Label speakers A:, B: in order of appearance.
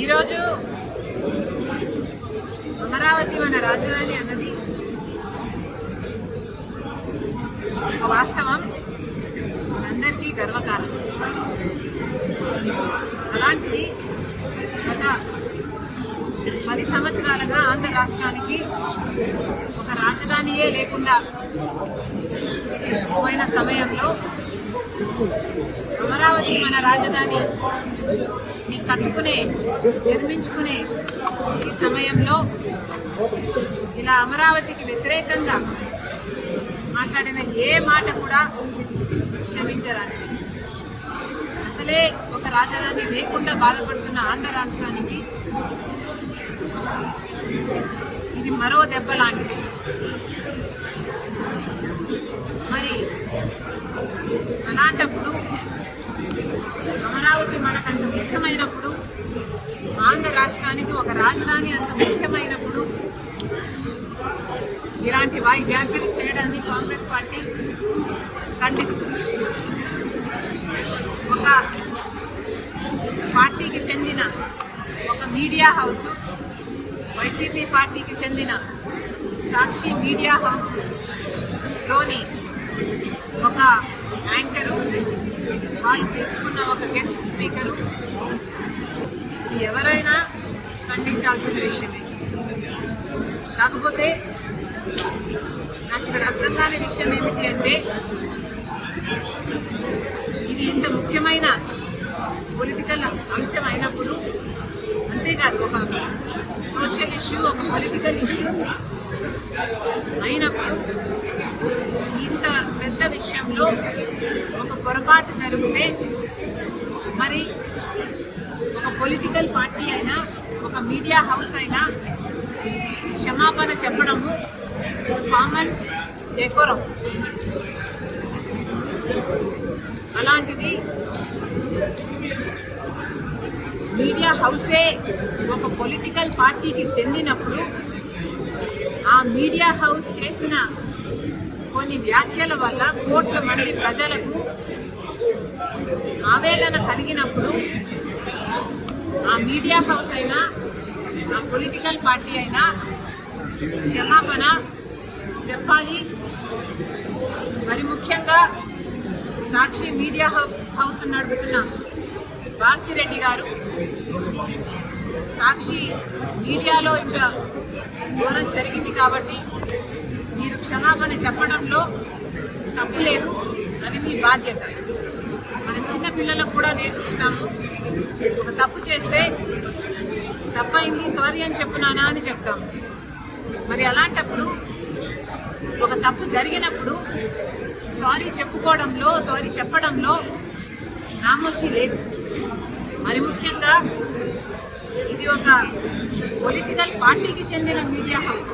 A: ఈరోజు అమరావతి మన రాజధాని అన్నది ఒక వాస్తవం, అందరికీ గర్వకారణం. అలాంటిది గత 10 సంవత్సరాలుగా ఆంధ్ర రాష్ట్రానికి ఒక రాజధానియే లేకుండా పోయిన సమయంలో అమరావతి మన రాజధాని కట్టుకునే నిర్మించుకునే ఈ సమయంలో ఇలా అమరావతికి వ్యతిరేకంగా మాట్లాడిన ఏ మాట కూడా క్షమించరాని, అసలే ఒక రాజధాని లేకుండా బాధపడుతున్న ఆంధ్ర రాష్ట్రానికి ఇది మరో దెబ్బ లాంటిది. మరి అలాంటప్పుడు అమరావతి మనకంత ముఖ్యమైనప్పుడు, ఆంధ్ర రాష్ట్రానికి ఒక రాజధాని అంత ముఖ్యమైనప్పుడు ఇలాంటి వ్యాఖ్యలు చేయడాన్ని కాంగ్రెస్ పార్టీ ఖండిస్తుంది. ఒక పార్టీకి చెందిన ఒక మీడియా హౌస్, వైసీపీ పార్టీకి చెందిన సాక్షి మీడియా హౌస్ లోని ఒక యాంకరు, వాళ్ళు తీసుకున్న ఒక గెస్ట్ స్పీకరు ఎవరైనా ఖండించాల్సిన విషయమే. కాకపోతే నాకు ఇక్కడ అర్థం కాని విషయం ఏమిటి అంటే, ఇది ఇంత ముఖ్యమైన పొలిటికల్ అంశం అయినప్పుడు, అంతేకాదు ఒక సోషల్ ఇష్యూ, ఒక పొలిటికల్ ఇష్యూ అయినప్పుడు ఇంత పెద్ద విషయంలో ఒక పొరపాటు జరిగితే మరి ఒక పొలిటికల్ పార్టీ అయినా, ఒక మీడియా హౌస్ అయినా క్షమాపణ చెప్పడము కామన్ డెకోరం. అలాంటిది మీడియా హౌసే ఒక పొలిటికల్ పార్టీకి చెందినప్పుడు ఆ మీడియా హౌస్ చేసిన కొన్ని వ్యాఖ్యల వల్ల కోట్ల మంది ప్రజలకు ఆవేదన కలిగినప్పుడు ఆ మీడియా హౌస్ అయినా, ఆ పొలిటికల్ పార్టీ అయినా క్షమాపణ చెప్పాలి. మరి ముఖ్యంగా సాక్షి మీడియా హౌస్ నడుపుతున్న భారతిరెడ్డి గారు సాక్షి మీడియాలో ఇంత ఘోరం జరిగింది కాబట్టి మీరు క్షమాపణ చెప్పడంలో తప్పు లేదు, అది మీ బాధ్యత. మనం చిన్న పిల్లలకు కూడా నేర్పిస్తాము, ఒక తప్పు చేస్తే తప్పైంది సారీ అని చెప్పు నానా అని చెప్తాము. మరి అలాంటప్పుడు ఒక తప్పు జరిగినప్పుడు సారీ చెప్పుకోవడంలో, సారీ చెప్పడంలో నామోషి లేదు. మరి ముఖ్యంగా ఇది ఒక పొలిటికల్ పార్టీకి చెందిన మీడియా హౌస్.